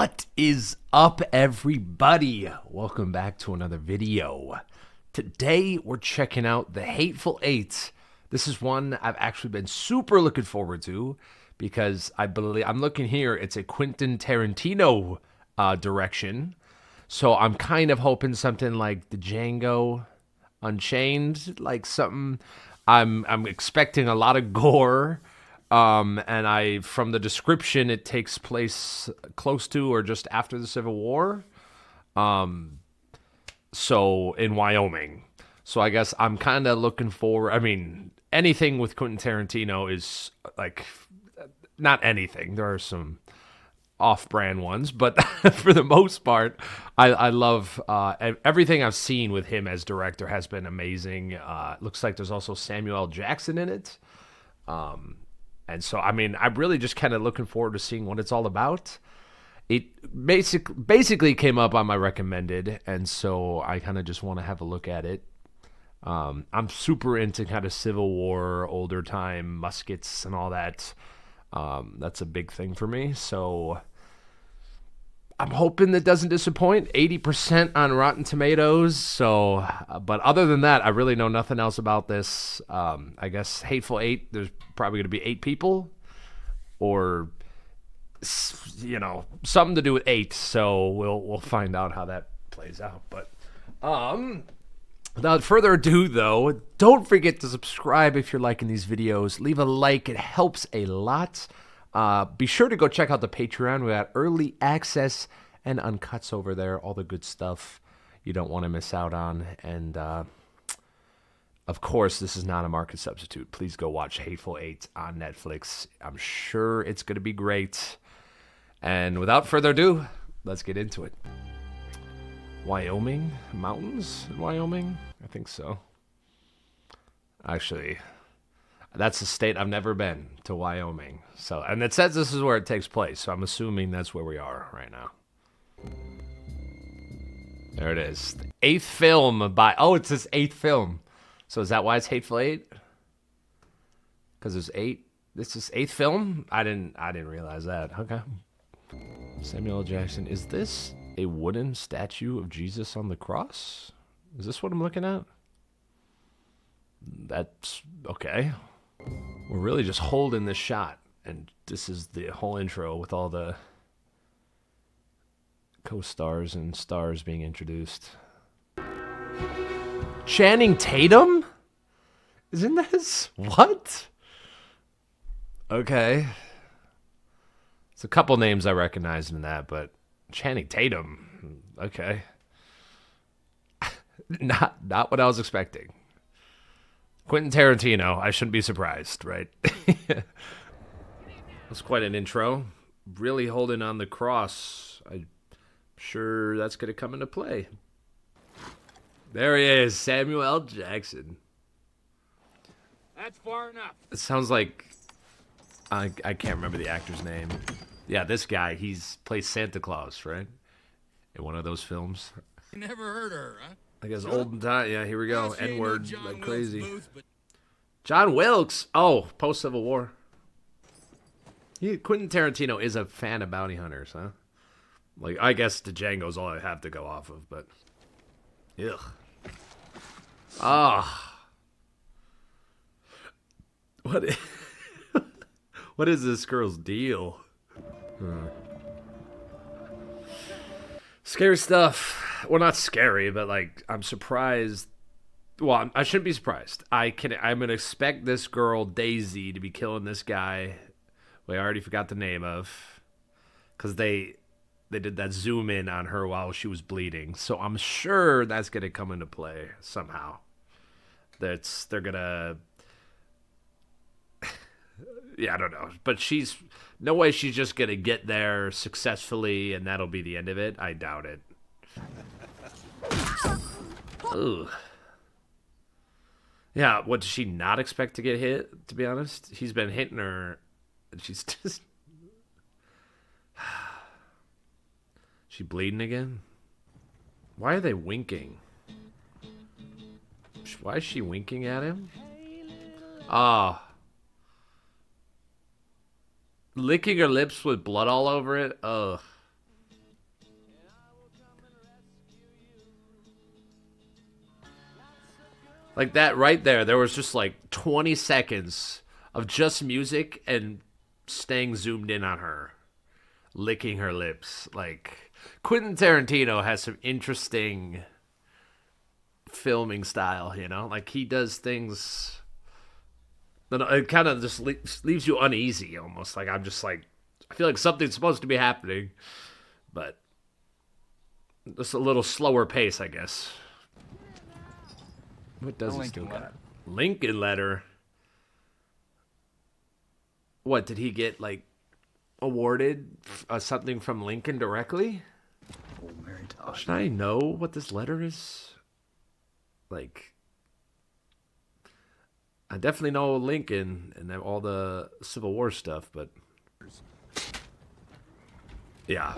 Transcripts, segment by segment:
What is up, everybody? Welcome back to another video. Today, we're checking out the Hateful Eight. This is one I've actually been super looking forward to because I'm looking here. It's a Quentin Tarantino direction, so I'm kind of hoping something like the Django Unchained, like something. I'm expecting a lot of gore. And from the description, it takes place close to or just after the Civil War. So in Wyoming. So I guess I'm kind of looking for, anything with Quentin Tarantino is like, not anything. There are some off-brand ones, but for the most part, I love everything I've seen with him as director has been amazing. Looks like there's also Samuel L. Jackson in it. And so, I'm really just kind of looking forward to seeing what it's all about. It basically came up on my recommended, and so I kind of just want to have a look at it. I'm super into kind of Civil War, older time, muskets and all that. That's a big thing for me, so I'm hoping that doesn't disappoint. 80% on Rotten Tomatoes. So, but other than that, I really know nothing else about this. I guess Hateful Eight. There's probably going to be 8 people, or something to do with 8. So we'll find out how that plays out. But without further ado, though, don't forget to subscribe if you're liking these videos. Leave a like; it helps a lot. Be sure to go check out the Patreon. We got early access and uncuts over there. All the good stuff you don't want to miss out on. And, of course, this is not a market substitute. Please go watch Hateful Eight on Netflix. I'm sure it's going to be great. And without further ado, let's get into it. Wyoming? Mountains in Wyoming? I think so. Actually, that's a state I've never been, to Wyoming. So, and it says this is where it takes place, so I'm assuming that's where we are right now. There it is. The 8th film by... Oh, it's this 8th film. So is that why it's Hateful Eight? Because there's 8... This is 8th film? I didn't realize that. Okay. Samuel L. Jackson. Is this a wooden statue of Jesus on the cross? Is this what I'm looking at? That's... Okay. We're really just holding this shot, and this is the whole intro with all the co-stars and stars being introduced. Channing Tatum is in this? What? Okay. It's a couple names I recognize in that, but Channing Tatum, okay. Not what I was expecting. Quentin Tarantino, I shouldn't be surprised, right? That's quite an intro. Really holding on the cross. I'm sure that's going to come into play. There he is, Samuel L. Jackson. That's far enough. It sounds like... I can't remember the actor's name. Yeah, this guy, he's plays Santa Claus, right? In one of those films. You never heard of her, huh? I guess olden time. Yeah, here we go. Well, she ain't no N-word John like Wilkes crazy. Booth, but John Wilkes. Oh, post-Civil War. Quentin Tarantino is a fan of bounty hunters, huh? Like, I guess the Django's all I have to go off of, but... Ugh. Ah. What is this girl's deal? Scary stuff. Well, not scary, but like I'm surprised. Well, I shouldn't be surprised. I'm gonna expect this girl Daisy to be killing this guy. I already forgot the name of, because they did that zoom in on her while she was bleeding. So I'm sure that's gonna come into play somehow. They're gonna. Yeah, I don't know. But no way she's just going to get there successfully and that'll be the end of it. I doubt it. Ugh. Yeah, what, does she not expect to get hit, to be honest? He's been hitting her, and she's just... She bleeding again? Why are they winking? Why is she winking at him? Ah. Licking her lips with blood all over it? Ugh. Like that right there was just like 20 seconds of just music and staying zoomed in on her, licking her lips. Like, Quentin Tarantino has some interesting filming style, you know? Like, he does things that it kind of just leaves you uneasy almost. Like, I'm just like, I feel like something's supposed to be happening, but just a little slower pace, I guess. What does he still got? Lincoln letter. What, did he get, like, awarded something from Lincoln directly? Should I know what this letter is? Like, I definitely know Lincoln and all the Civil War stuff, but yeah.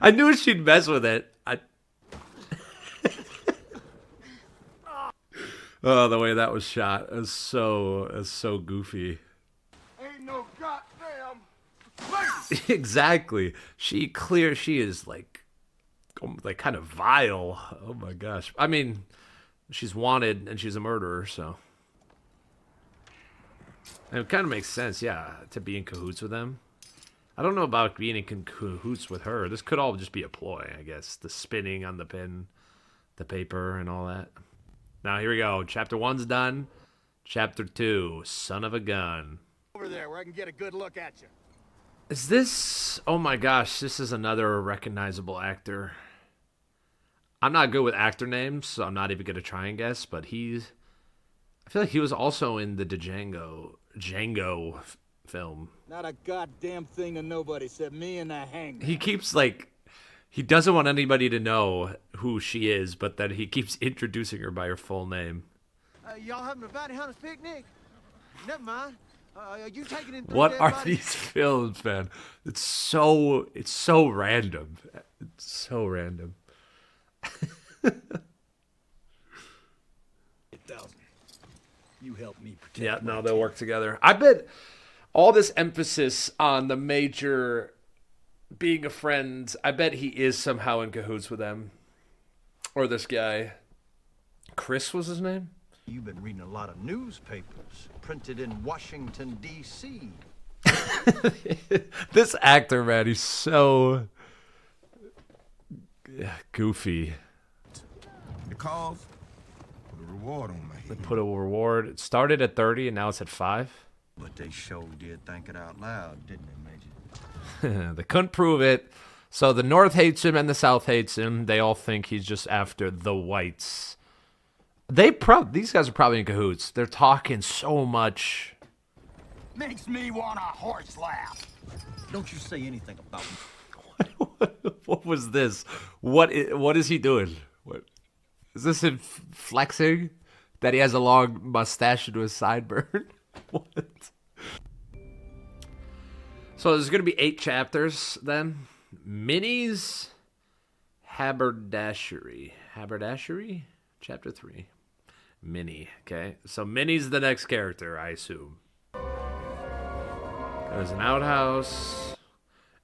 I knew she'd mess with it. Oh, the way that was shot is so goofy. Ain't no goddamn Exactly. She is like kind of vile. Oh my gosh. I mean, she's wanted and she's a murderer, so and it kind of makes sense, yeah, to be in cahoots with them. I don't know about being in cahoots with her. This could all just be a ploy, I guess. The spinning on the pin, the paper, and all that. Now, here we go. Chapter 1's done. Chapter 2, Son of a Gun. over there where I can get a good look at you. Is this... Oh my gosh, this is another recognizable actor. I'm not good with actor names, so I'm not even going to try and guess, but he's... I feel like he was also in the Django film. Not a goddamn thing to nobody except me and the hangman. He keeps, like... He doesn't want anybody to know who she is, but that he keeps introducing her by her full name. Y'all having a bounty hunter's picnic? Never mind. Are you taking in What are these films, man? It's so random. It's so random. 1,000. You help me protect. Yeah, no, they'll work together. I bet all this emphasis on the major being a friend, I bet he is somehow in cahoots with them. Or this guy. Chris was his name? You've been reading a lot of newspapers printed in Washington, D.C. This actor, man, he's so goofy. The cause, put a reward on my They head. put a reward. It started at 30 and now it's at 5. But they sure did think it out loud, didn't they, Major? They couldn't prove it. So the North hates him and the South hates him. They all think he's just after the whites. These guys are probably in cahoots. They're talking so much. Makes me want a horse laugh. Don't you say anything about me. What was this? What is he doing? What is this? Him flexing that he has a long mustache into his sideburn? What? So there's gonna be 8 chapters then. Minnie's haberdashery, chapter 3. Minnie. Okay, so Minnie's the next character, I assume. There's an outhouse,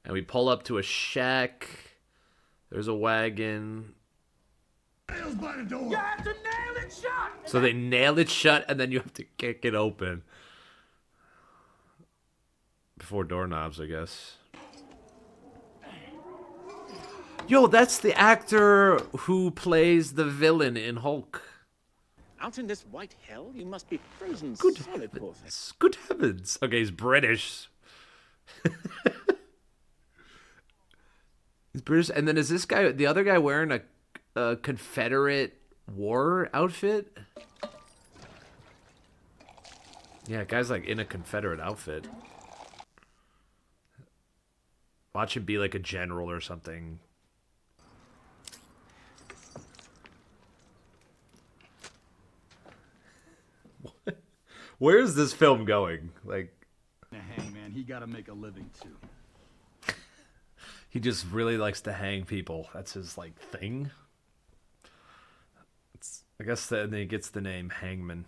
and we pull up to a shack. There's a wagon. You have to nail it shut! So they nail it shut, and then you have to kick it open. Before doorknobs, I guess. Yo, that's the actor who plays the villain in Hulk. Out in this white hell, you must be frozen Good solid, poor thing. heavens. Good heavens. Okay, he's British. He's British. And then is this guy, the other guy, wearing a Confederate war outfit? Yeah, guy's like in a Confederate outfit. Watch him be like a general or something. What? Where is this film going? Like, The hangman, he gotta make a living too. he just really likes to hang people. That's his like thing. I guess then he gets the name Hangman.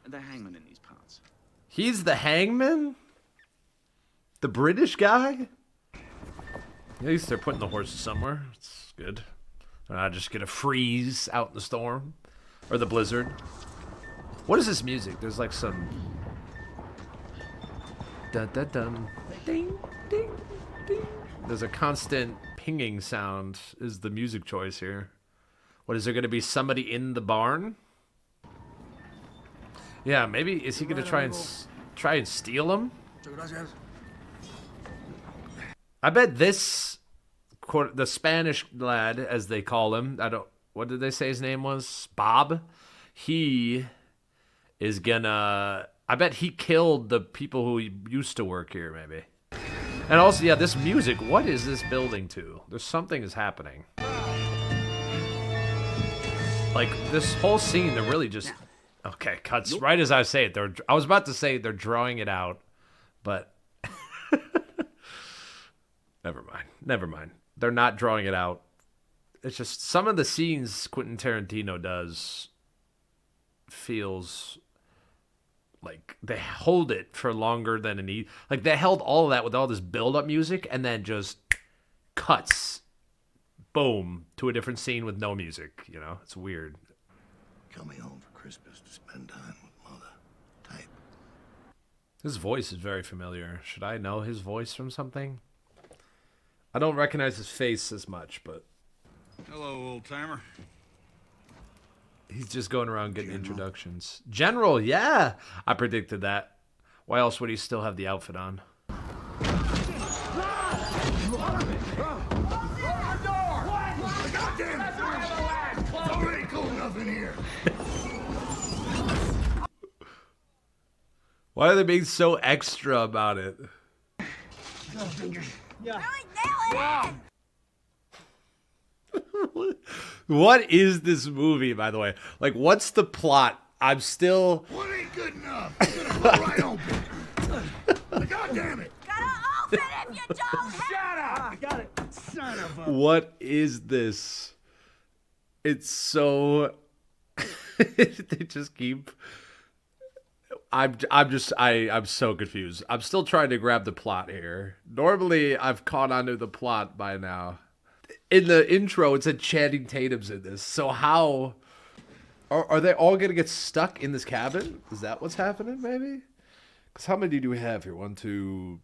The hangman in these parts. He's the Hangman? The British guy? At least they're putting the horses somewhere. It's good. They're not just gonna freeze out in the storm or the blizzard. What is this music? There's like some dun dun dun ding ding ding. There's a constant pinging sound. Is the music choice here? What is there gonna be? Somebody in the barn? Yeah, maybe is he gonna try and steal him? I bet this, the Spanish lad, as they call him, what did they say his name was? Bob? He is gonna, I bet he killed the people who used to work here, maybe. And also, yeah, this music, what is this building to? There's something is happening. Like, this whole scene, they're really just, okay, cuts right as I say it. I was about to say they're drawing it out, but Never mind. They're not drawing it out. It's just some of the scenes Quentin Tarantino does feels like they hold it for longer than it needs. Like they held all of that with all this build-up music and then just cuts, boom, to a different scene with no music. You know, it's weird. Coming home for Christmas to spend time with mother. Type. His voice is very familiar. Should I know his voice from something? I don't recognize his face as much, but... Hello, old-timer. He's just going around getting introductions. General, yeah! I predicted that. Why else would he still have the outfit on? It's already cool enough in here. Why are they being so extra about it? What is this movie, by the way? Like, what's the plot? I'm still... What ain't good enough? You're gonna blow right open. God damn it. Gotta open if you don't have... Shut up. I got it. Son of a... What is this? It's so... They just keep... I'm so confused. I'm still trying to grab the plot here. Normally, I've caught onto the plot by now. In the intro, it said Channing Tatum's in this. So how... Are they all going to get stuck in this cabin? Is that what's happening, maybe? Because how many do we have here? 1, 2...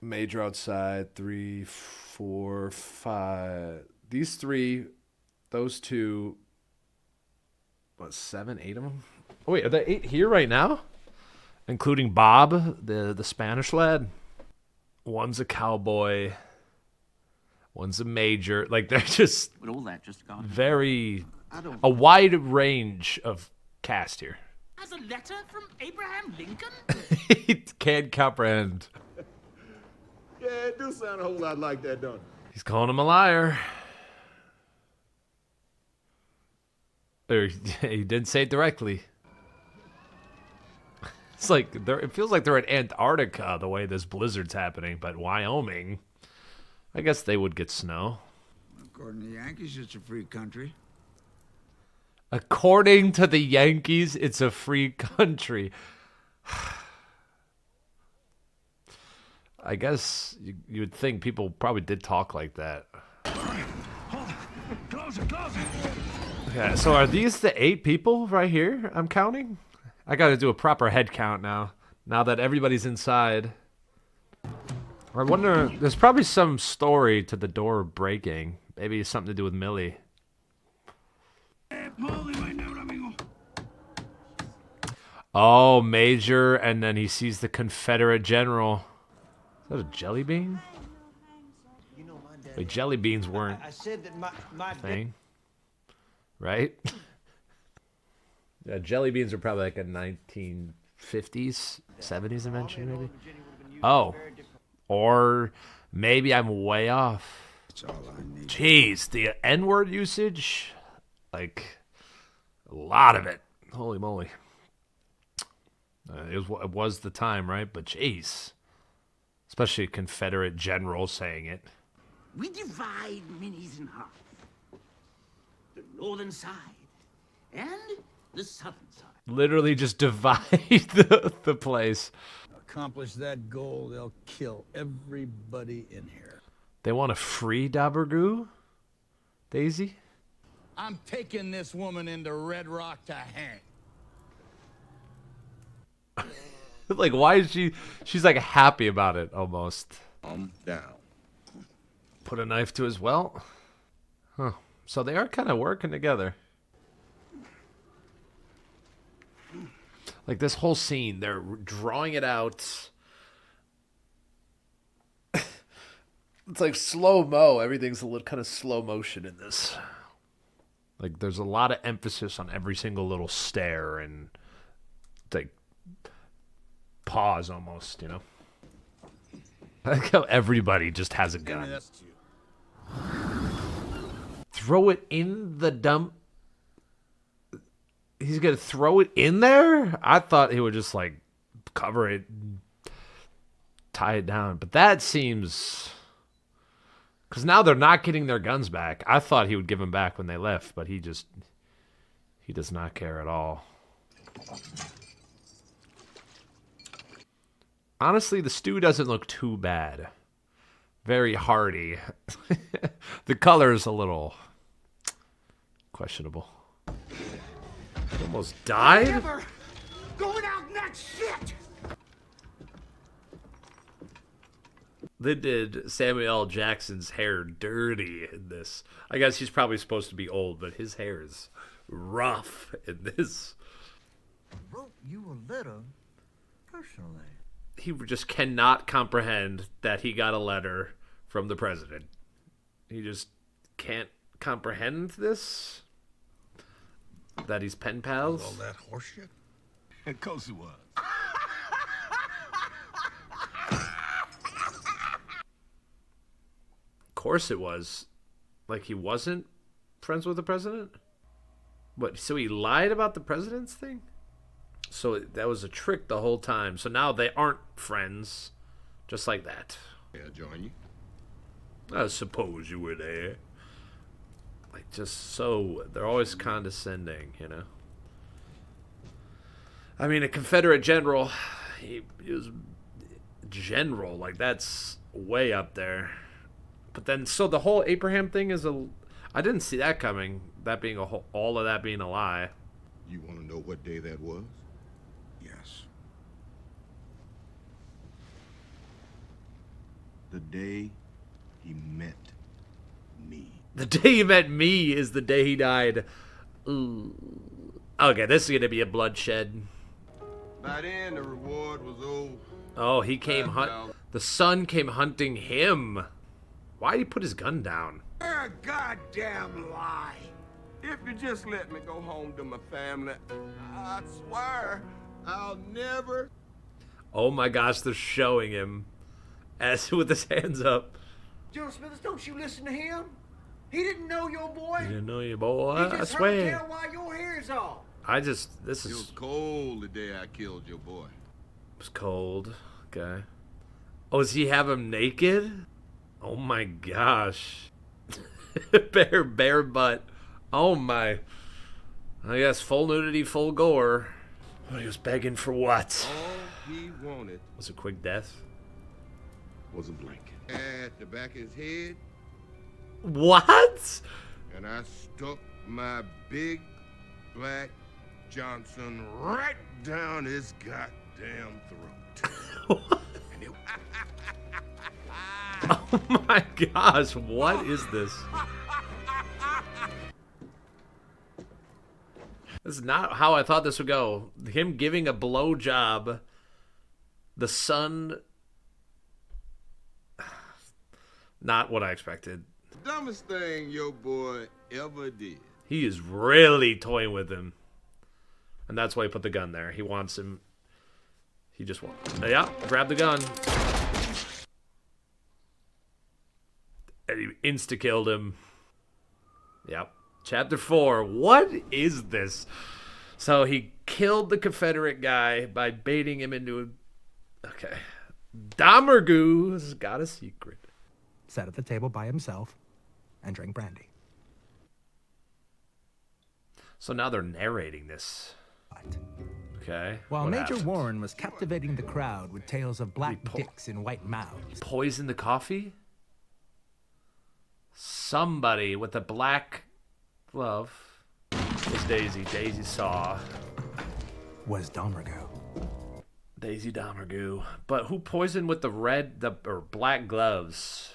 Major outside. 3, 4, 5... These 3... Those 2... What, 7, 8 of them? Oh, wait, are there 8 here right now? Including Bob, the Spanish lad? One's a cowboy. One's a major. Like, they're just But all that just gone. very... A wide range of cast here. As a letter from Abraham Lincoln? He can't comprehend. Yeah, it do sound a whole lot like that, don't it? He's calling him a liar. Or he didn't say it directly. It's like it feels like they're in Antarctica the way this blizzard's happening, but Wyoming, I guess they would get snow. According to the Yankees, it's a free country. According to the Yankees, it's a free country. I guess you would think people probably did talk like that. Closer, closer. Yeah, so are these the 8 people right here I'm counting? I gotta do a proper head count now that everybody's inside. I wonder, there's probably some story to the door breaking. Maybe it's something to do with Millie. Oh, Major, and then he sees the Confederate general. Is that a jelly bean? You know, my dad... Wait, jelly beans weren't I said that my thing, right? Yeah, jelly beans are probably like a 1950s, 70s invention, maybe. Oh, or maybe I'm way off. That's all I need. Jeez, the N-word usage, like a lot of it. Holy moly! It was the time, right? But jeez, especially a Confederate general saying it. We divide minis in half. The northern side and the southern side. Literally just divide the place. Accomplish that goal, they'll kill everybody in here. They want to free Daburgu? Daisy? I'm taking this woman into Red Rock to hang. Like, why is she's like happy about it almost. I'm down. Put a knife to his welt. Huh. So they are kind of working together. Like this whole scene, they're drawing it out. It's like slow-mo. Everything's a little kind of slow motion in this. Like there's a lot of emphasis on every single little stare and like pause almost, you know? I like how everybody just has a gun. That's to you. Throw it in the dump. He's going to throw it in there? I thought he would just like cover it, tie it down. But that seems... Because now they're not getting their guns back. I thought he would give them back when they left, but he does not care at all. Honestly, the stew doesn't look too bad. Very hearty. The color is a little questionable. He almost died? Never going out in that shit! They did Samuel L. Jackson's hair dirty in this. I guess he's probably supposed to be old, but his hair is rough in this. Wrote you a letter personally. He just cannot comprehend that he got a letter from the president. He just can't comprehend this. That he's pen pals. All that horseshit? Of course it was. Of course it was. Like he wasn't friends with the president? What, so he lied about the president's thing? So that was a trick the whole time. So now they aren't friends. Just like that. Yeah, join you. I suppose you were there. Like, just so... They're always condescending, you know? I mean, a Confederate general... He was... General. Like, that's way up there. But then, so the whole Abraham thing is a... I didn't see that coming. That being a whole... All of that being a lie. You want to know what day that was? Yes. The day he met me. The day he met me is the day he died. Ooh. Okay, this is going to be a bloodshed. By then, the reward was old. Oh, he came the son came hunting him. Why'd he put his gun down? You're a goddamn lie. If you just let me go home to my family, I swear I'll never... Oh my gosh, they're showing him as with his hands up. General Smithers, don't you listen to him? He didn't know your boy. You didn't know your boy? He I just heard swear. tell why your hair's off. This It was is cold the day I killed your boy. was cold. Okay. Oh, does he have him naked? Oh my gosh. bare butt. Oh my. I guess full nudity, full gore. Oh, he was begging for what? All he wanted Was a quick death? was a blanket. At the back of his head, What? and I stuck my big black Johnson right down his goddamn throat. And it, Oh my gosh, what is this? This is not how I thought this would go. Him giving a blowjob, the son... Not what I expected. dumbest thing your boy ever did. He is really toying with him. And that's why he put the gun there. He wants him... He just wants... Yeah, grab the gun. And he insta-killed him. Yep. Chapter 4. What is this? So he killed the Confederate guy by baiting him into a... Okay. Damergoo's got a secret. Sat at the table by himself and drank brandy. So now they're narrating this. Okay. While what Major happened? Warren was captivating the crowd with tales of black dicks in white mouths, Poison the coffee? Somebody with a black glove was Daisy. Daisy saw. Was Domergo. Daisy Domergue. But who poisoned with the red or black gloves?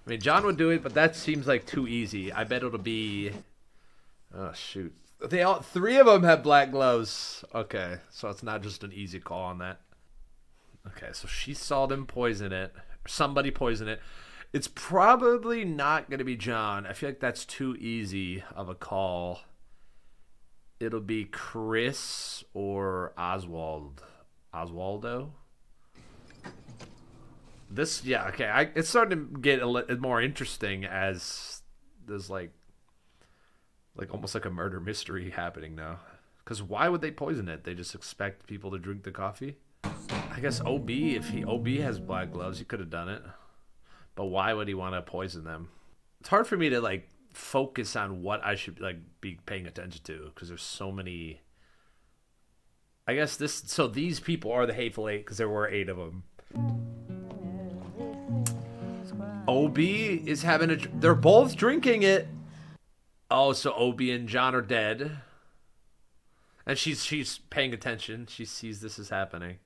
I mean, John would do it, but that seems like too easy. I bet it'll be... Oh, shoot. Three of them have black gloves. Okay, so it's not just an easy call on that. Okay, so she saw them poison it. Somebody poison it. It's probably not going to be John. I feel like that's too easy of a call. It'll be Chris or Oswaldo. This, yeah, okay. It's starting to get more interesting as there's like almost like a murder mystery happening now. Because why would they poison it? They just expect people to drink the coffee? I guess OB, if OB has black gloves, he could have done it. But why would he want to poison them? It's hard for me to like focus on what I should like be paying attention to because there's so many. I guess these people are the Hateful Eight because there were 8 of them. OB is having they're both drinking it. Oh, so OB and John are dead. And she's paying attention. She sees this is happening.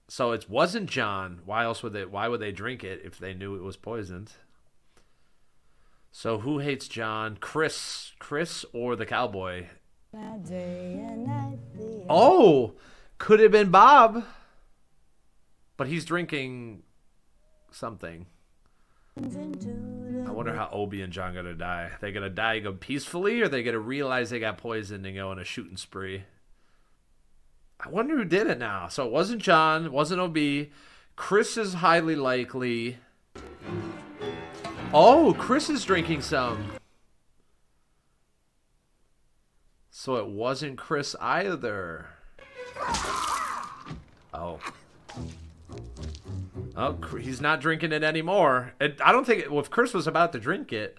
So it wasn't John. Why would they drink it if they knew it was poisoned? So who hates John? Chris or the cowboy? Oh, could have been Bob. But he's drinking something. I wonder how Obi and John gonna die. They gonna die go peacefully, or they gonna realize they got poisoned and go on a shooting spree? I wonder who did it now. So it wasn't John, it wasn't Obi. Chris is highly likely. Oh, Chris is drinking some. So it wasn't Chris either. Oh. Oh, he's not drinking it anymore. I don't think... Well, if Chris was about to drink it...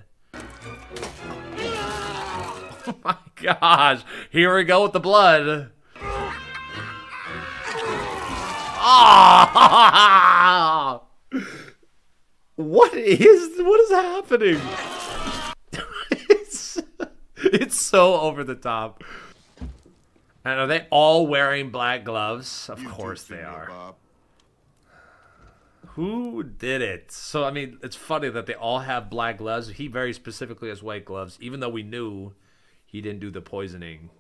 Oh my gosh. Here we go with the blood. Ah! What is happening? It's so over the top. And are they all wearing black gloves? Of course they are. Who did it? So, I mean, it's funny that they all have black gloves. He very specifically has white gloves, even though we knew he didn't do the poisoning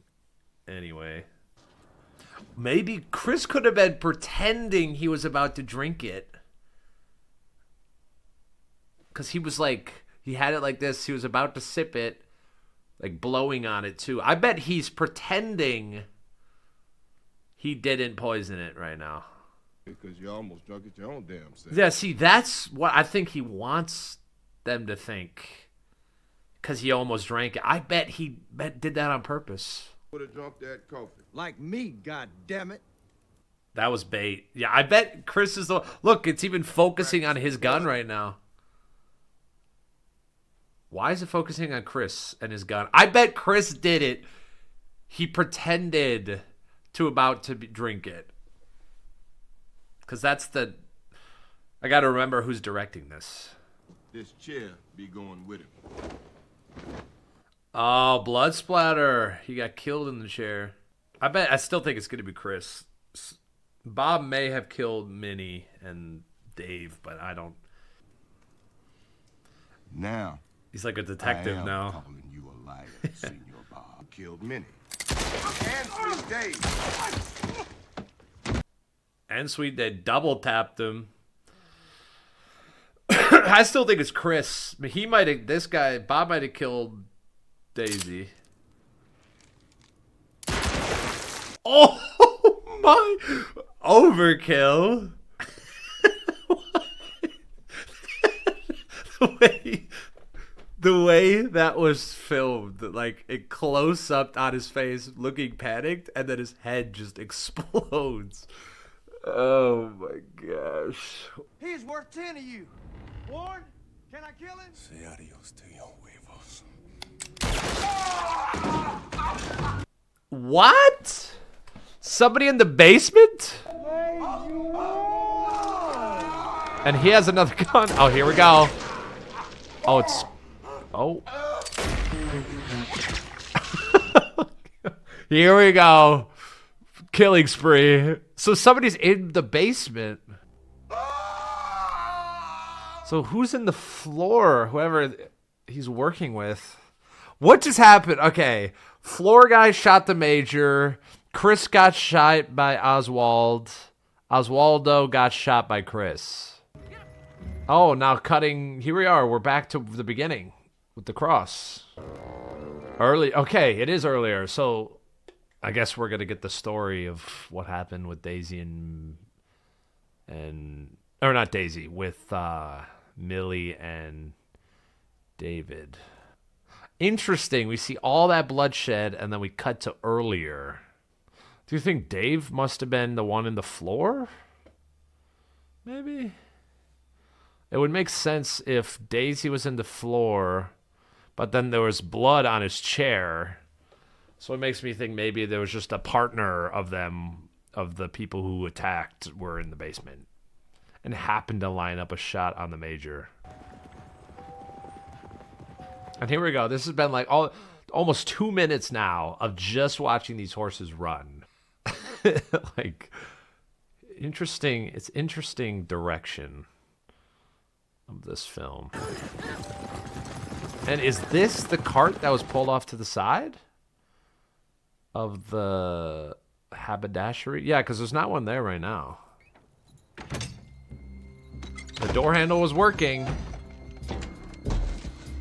anyway. Maybe Chris could have been pretending he was about to drink it. Because he was like, he had it like this. He was about to sip it, like blowing on it too. I bet he's pretending he didn't poison it right now. Because you almost drunk it your own damn self. Yeah, see, that's what I think he wants them to think. Because he almost drank it. I bet he did that on purpose. Would have drunk that coffee. Like me, goddammit. That was bait. Yeah, I bet Chris is the... Look, it's even focusing on his gun right now. Why is it focusing on Chris and his gun? I bet Chris did it. He pretended to drink it. Because that's the... I got to remember who's directing this. This chair be going with him. Oh, blood splatter. He got killed in the chair. I still think it's going to be Chris. Bob may have killed Minnie and Dave, but I don't... Now... He's like a detective now. Calling you a liar, Senor Bob. Killed Minnie. And Sweet Dave. And Sweet Dave double tapped him. I still think it's Chris. He might have... Bob might have killed Daisy. Oh my... Overkill. The way that was filmed, like it close up on his face, looking panicked, and then his head just explodes. Oh my gosh! He's worth 10 of you. Warren, can I kill him? Say adios to your huevos. What? Somebody in the basement? And he has another gun. Oh, here we go. Oh, it's... Oh. Here we go. Killing spree. So somebody's in the basement. So who's in the floor? Whoever he's working with. What just happened? Okay. Floor guy shot the major. Chris got shot by Oswald. Oswaldo got shot by Chris. Oh, now cutting. Here we are. We're back to the beginning with the cross. Early. Okay, it is earlier. So I guess we're going to get the story of what happened with Daisy and or not Daisy, with Millie and David. Interesting. We see all that bloodshed and then we cut to earlier. Do you think Dave must have been the one in the floor? Maybe. It would make sense if Daisy was in the floor, but then there was blood on his chair. So it makes me think maybe there was just a partner of them, of the people who attacked, were in the basement and happened to line up a shot on the major. And here we go. This has been like almost 2 minutes now of just watching these horses run. Like, interesting. It's interesting direction of this film. And is this the cart that was pulled off to the side of the haberdashery? Yeah, because there's not one there right now. The door handle was working.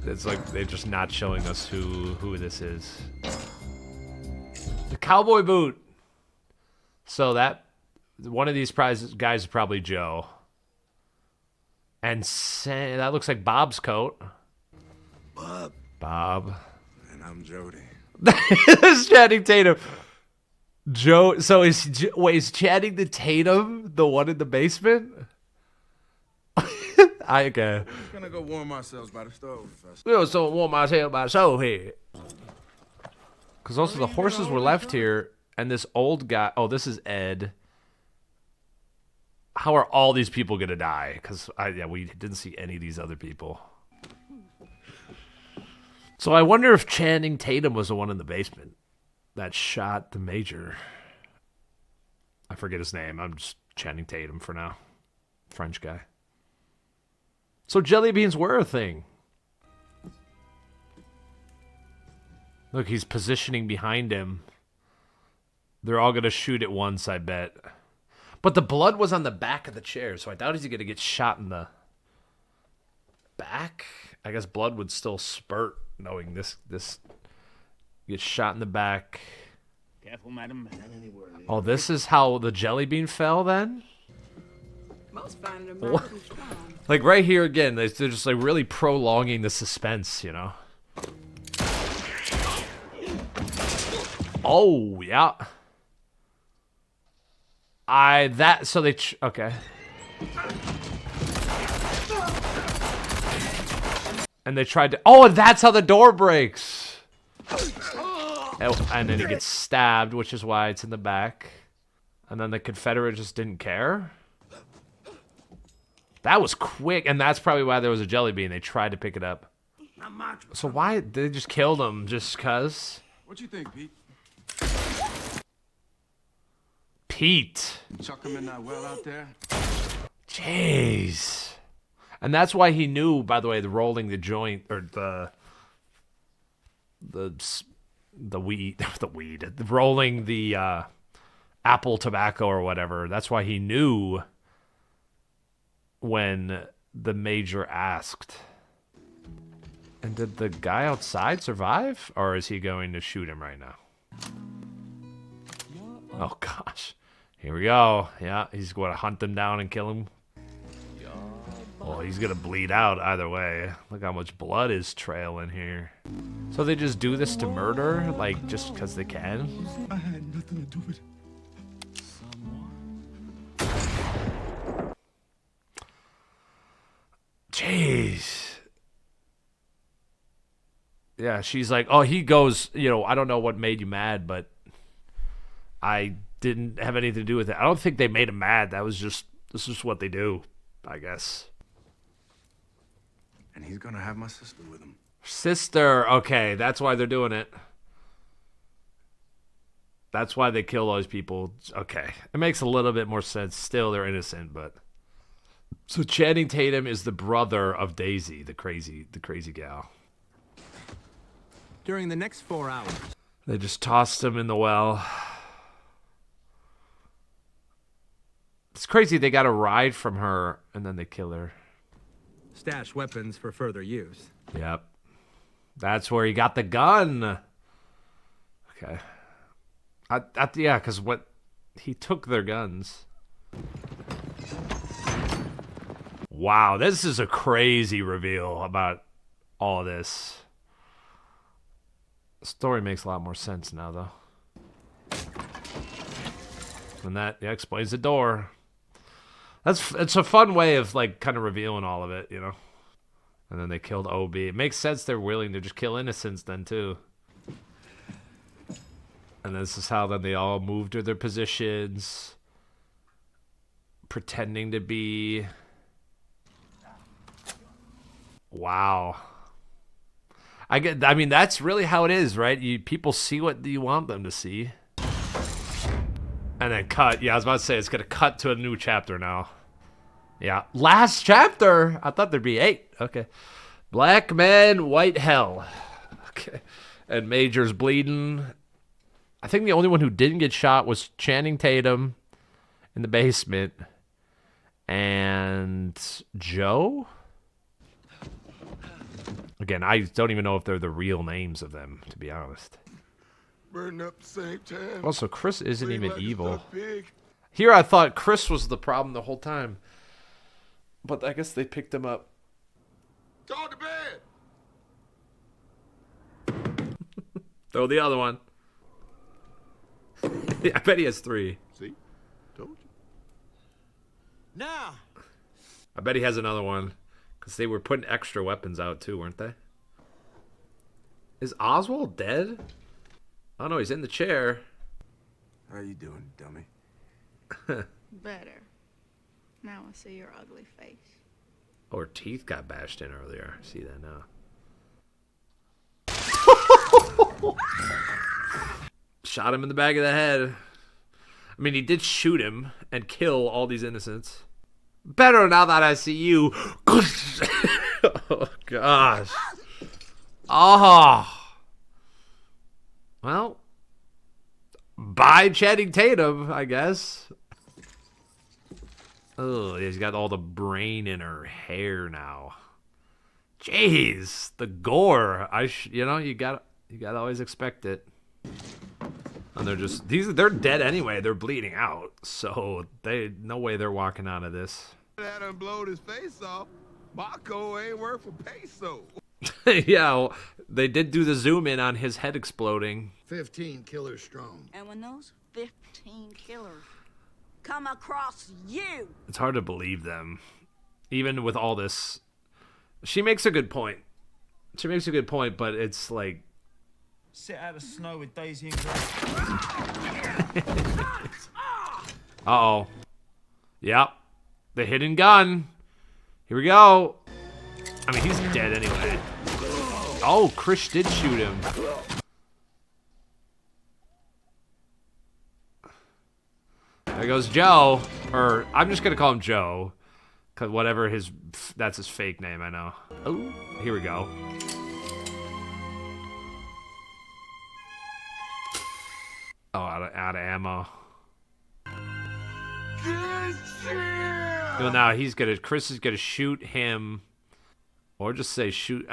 It's like they're just not showing us who this is. The cowboy boot. So that one of these guys is probably Joe. And that looks like Bob's coat. Bob. And I'm Jody. This is Channing Tatum. Joe. So is Channing the Tatum the one in the basement? Okay. We're just gonna go warm ourselves by the stove. So warm myself by so here. Because also the horses were left here, and this old guy. Oh, this is Ed. How are all these people gonna die? Because we didn't see any of these other people. So I wonder if Channing Tatum was the one in the basement that shot the major. I forget his name. I'm just Channing Tatum for now. French guy. So jelly beans were a thing. Look, he's positioning behind him. They're all going to shoot at once, I bet. But the blood was on the back of the chair, so I doubt he's going to get shot in the back. I guess blood would still spurt, knowing this gets shot in the back. Careful, madam. Oh, this is how the jelly bean fell then? Most find it remarkably strong. Like right here again, they're just like really prolonging the suspense, you know? Oh, yeah. Okay. And they tried to, and that's how the door breaks. And then he gets stabbed, which is why it's in the back. And then the Confederate just didn't care. That was quick, and that's probably why there was a jelly bean. They tried to pick it up. So why did they just kill him? Just cause? What you think, Pete? Pete. Chuck him in that well out there? Jeez. And that's why he knew, by the way, the rolling the joint, or the weed, rolling the apple tobacco or whatever. That's why he knew when the major asked. And did the guy outside survive? Or is he going to shoot him right now? Oh, gosh. Here we go. Yeah, he's going to hunt them down and kill him. Oh, he's going to bleed out either way. Look how much blood is trailing here. So they just do this to murder? Like, just because they can? I had nothing to do with it. Jeez. Yeah, she's like, oh, he goes, I don't know what made you mad, but I didn't have anything to do with it. I don't think they made him mad. This is what they do, I guess. And he's gonna have my sister with him. Sister. Okay, that's why they're doing it. That's why they kill those people. Okay. It makes a little bit more sense. Still, they're innocent, but... So Channing Tatum is the brother of Daisy, the crazy gal. During the next 4 hours. They just tossed him in the well. It's crazy they got a ride from her, and then they kill her. Stash weapons for further use. Yep. That's where he got the gun. Okay. Yeah, because he took their guns. Wow, this is a crazy reveal about all of this. The story makes a lot more sense now, though. And that explains the door. It's a fun way of like kind of revealing all of it, you know. And then they killed OB. It makes sense they're willing to just kill innocents then too. And this is how then they all moved to their positions, pretending to be. Wow. I mean, that's really how it is, right? People see what you want them to see. And then cut. Yeah, I was about to say, it's going to cut to a new chapter now. Yeah. Last chapter? I thought there'd be 8. Okay. Black man, white hell. Okay. And Major's bleeding. I think the only one who didn't get shot was Channing Tatum in the basement. And Joe? Again, I don't even know if they're the real names of them, to be honest. Burning up the same time. Also, Chris isn't Seem even like a evil. stuck pig. Here I thought Chris was the problem the whole time. But I guess they picked him up. Go to bed. Throw the other one. I bet he has 3. See? Told you. Now. I bet he has another one. Because they were putting extra weapons out too, weren't they? Is Oswald dead? Oh no, he's in the chair. How you doing, dummy? Better. Now I see your ugly face. Oh, her teeth got bashed in earlier. I see that now. Shot him in the back of the head. I mean, he did shoot him and kill all these innocents. Better now that I see you. Oh, gosh. Oh. Well. Bye, Channing Tatum, I guess. Oh, he's got all the brain in her hair now. Jeez, the gore. You gotta always expect it. And they're just they're dead anyway. They're bleeding out, so no way they're walking out of this. That done blowed his face off. Marco ain't worth a peso. Yeah, well, they did do the zoom in on his head exploding. 15 killers strong. And when those 15 killers come across you, It's hard to believe them, even with all this. She makes a good point. But it's like. Sit out of snow with Daisy and Grace. Uh-oh. Yep. The hidden gun. Here we go. I mean, he's dead anyway. Oh, Chris did shoot him. There goes Joe. Or, I'm just going to call him Joe. Because whatever that's his fake name, I know. Oh, here we go. Oh, out of ammo. Well, now Chris is gonna shoot him, or just say shoot.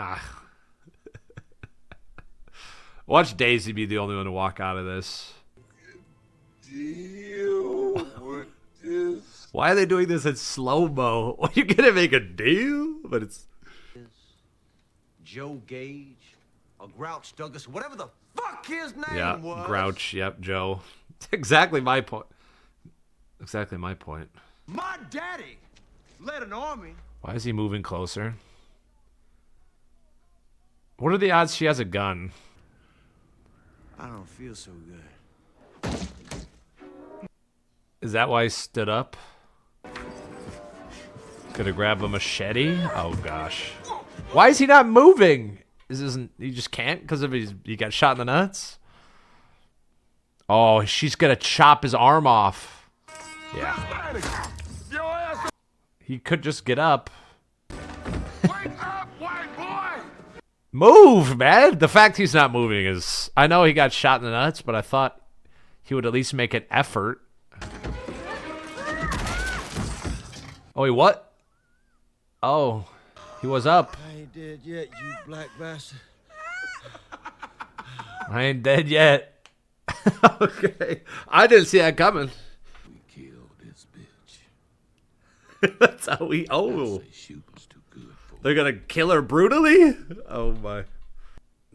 Watch Daisy be the only one to walk out of this. Deal with this. Why are they doing this in slow-mo? Are you gonna make a deal? But it's Joe Gage, or Grouch Douglas, whatever the fuck his name was. Grouch. Yep, Joe. Exactly my point. My daddy led an army. Why is he moving closer? What are the odds she has a gun? I don't feel so good. Is that why he stood up? Could have grabbed a machete? Oh, gosh. Why is he not moving? He just can't because of he got shot in the nuts? Oh, she's gonna chop his arm off. Yeah. He could just get up. Wake up, white boy! Move, man! The fact he's not moving is... I know he got shot in the nuts, but I thought he would at least make an effort. Oh, he what? Oh, he was up. I ain't dead yet, you black bastard. I ain't dead yet. Okay. I didn't see that coming. We killed this bitch. That's how we... Oh. Say shooting's too good for They're gonna kill her brutally? Oh, my.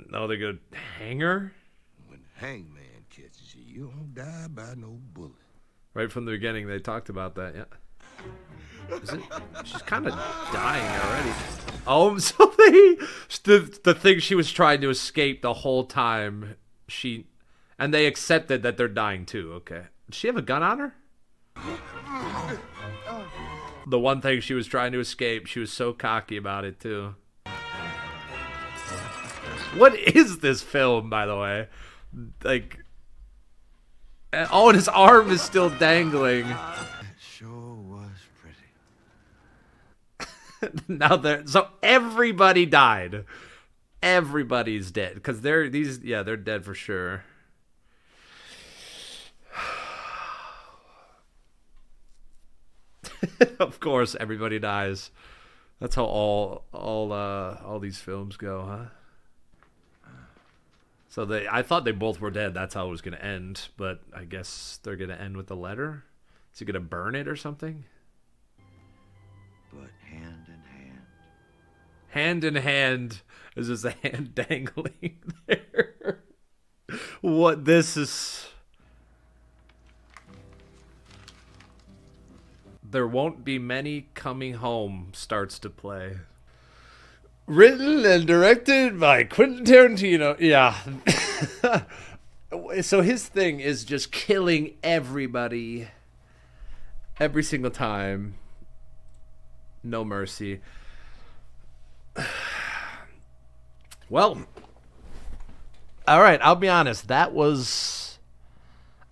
No, they're gonna hang her? When Hangman catches you, you don't die by no bullet. Right from the beginning, they talked about that, yeah. Is it? She's kind of dying already. Oh, so the thing she was trying to escape the whole time, and they accepted that they're dying too. Okay. Does she have a gun on her? The one thing she was trying to escape, she was so cocky about it too. What is this film, by the way? Like, oh, and his arm is still dangling. Sure was pretty. Now so everybody died. Everybody's dead because they're dead for sure. Of course, everybody dies. That's how all these films go, huh? So I thought they both were dead. That's how it was gonna end, but I guess they're gonna end with the letter. Is he gonna burn it or something? But hand in hand. Hand in hand. Is just a hand dangling there? What this is? There Won't Be Many Coming Home starts to play. Written and directed by Quentin Tarantino. Yeah. So his thing is just killing everybody every single time. No mercy. Well, all right, I'll be honest. That was...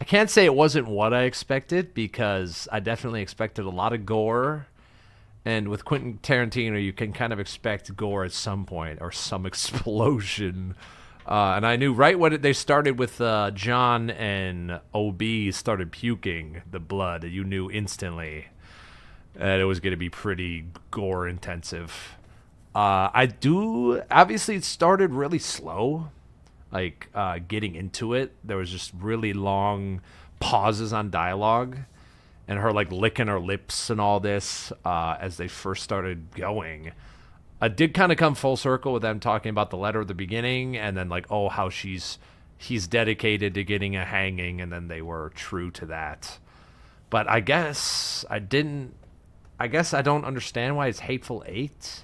I can't say it wasn't what I expected because I definitely expected a lot of gore. And with Quentin Tarantino, you can kind of expect gore at some point or some explosion. And I knew right when they started with John and OB started puking the blood, you knew instantly that it was going to be pretty gore intensive. Obviously it started really slow. Like, getting into it, there was just really long pauses on dialogue and her, like, licking her lips and all this as they first started going. I did kind of come full circle with them talking about the letter at the beginning and then, like, oh, how he's dedicated to getting a hanging, and then they were true to that. But I guess I don't understand why it's Hateful Eight.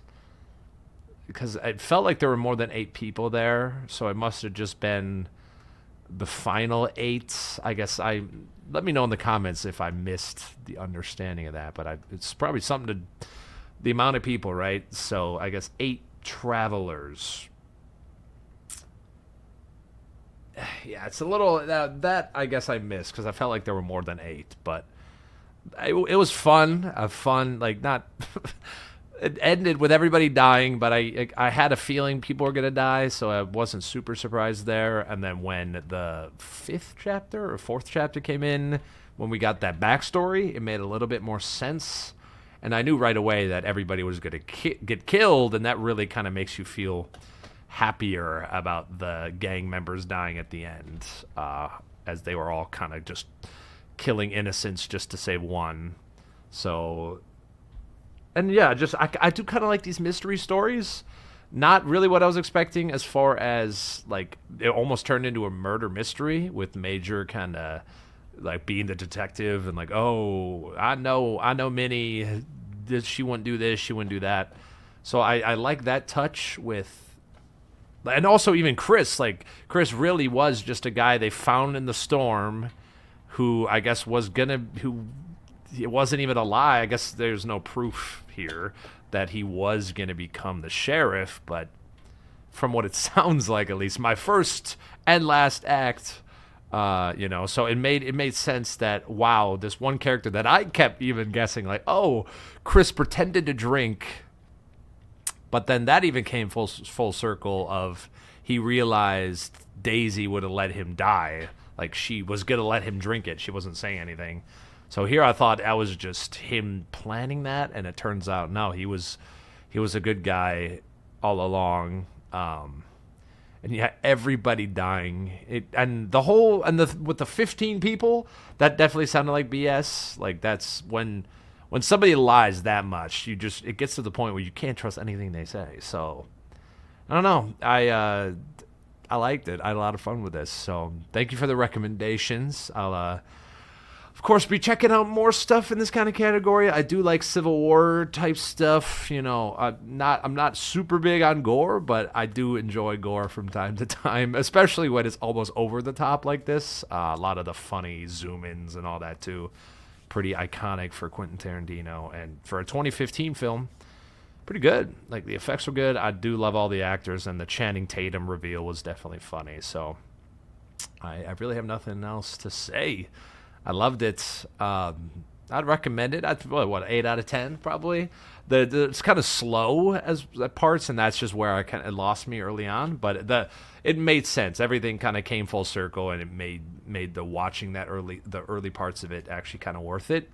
Because it felt like there were more than 8 people there, so it must have just been the final 8. I guess let me know in the comments if I missed the understanding of that, but it's probably something to the amount of people, right? So I guess 8 travelers. Yeah, it's a little that I guess I missed because I felt like there were more than 8, but it was fun, like not. It ended with everybody dying, but I had a feeling people were going to die, so I wasn't super surprised there. And then when the 5th chapter or 4th chapter came in, when we got that backstory, it made a little bit more sense. And I knew right away that everybody was going to get killed, and that really kind of makes you feel happier about the gang members dying at the end, as they were all kind of just killing innocents just to save one. So... And yeah, I do kind of like these mystery stories. Not really what I was expecting as far as, like, it almost turned into a murder mystery with Major kind of, like, being the detective and, like, oh, I know Minnie. She wouldn't do this, she wouldn't do that. So I like that touch with... And also even Chris. Like, Chris really was just a guy they found in the storm who I guess was gonna... It wasn't even a lie. I guess there's no proof here. that he was going to become the sheriff, but from what it sounds like, at least, my first and last act, so it made sense that, wow, this one character that I kept even guessing, like, oh, Chris pretended to drink, but then that even came full circle of he realized Daisy would have let him die. Like, she was going to let him drink it. She wasn't saying anything. So here I thought that was just him planning that, and it turns out, no, he was a good guy all along. And yeah, everybody dying. With the 15 people, that definitely sounded like BS. Like, that's when somebody lies that much, it gets to the point where you can't trust anything they say. So I don't know. I liked it. I had a lot of fun with this. So thank you for the recommendations. I'll of course be checking out more stuff in this kind of category. I do like Civil War type stuff. I'm not super big on gore, but I do enjoy gore from time to time, especially when it's almost over the top like this. A lot of the funny zoom-ins and all that too. Pretty iconic for Quentin Tarantino, and for a 2015 film, pretty good. Like, the effects were good. I do love all the actors, and the Channing Tatum reveal was definitely funny. So I really have nothing else to say. I loved it. I'd recommend it. What 8 out of 10 probably. It's kind of slow at parts, and that's just where it lost me early on. But it made sense. Everything kind of came full circle, and it made the watching the early parts of it actually kind of worth it.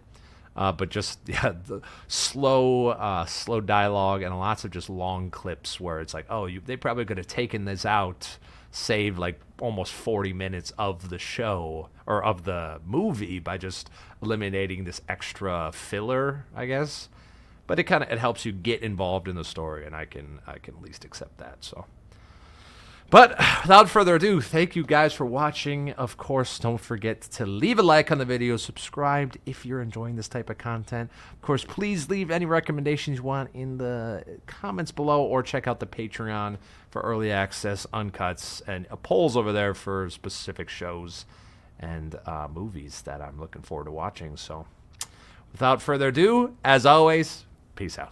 But just the slow dialogue and lots of just long clips where it's like, oh, they probably could have taken this out, saved like almost 40 minutes of the show or of the movie by just eliminating this extra filler, I guess. But it helps you get involved in the story, and I can at least accept that. So. But without further ado, thank you guys for watching. Of course, don't forget to leave a like on the video, subscribe if you're enjoying this type of content. Of course, please leave any recommendations you want in the comments below, or check out the Patreon for early access, uncuts, and polls over there for specific shows and movies that I'm looking forward to watching. So without further ado, as always, peace out.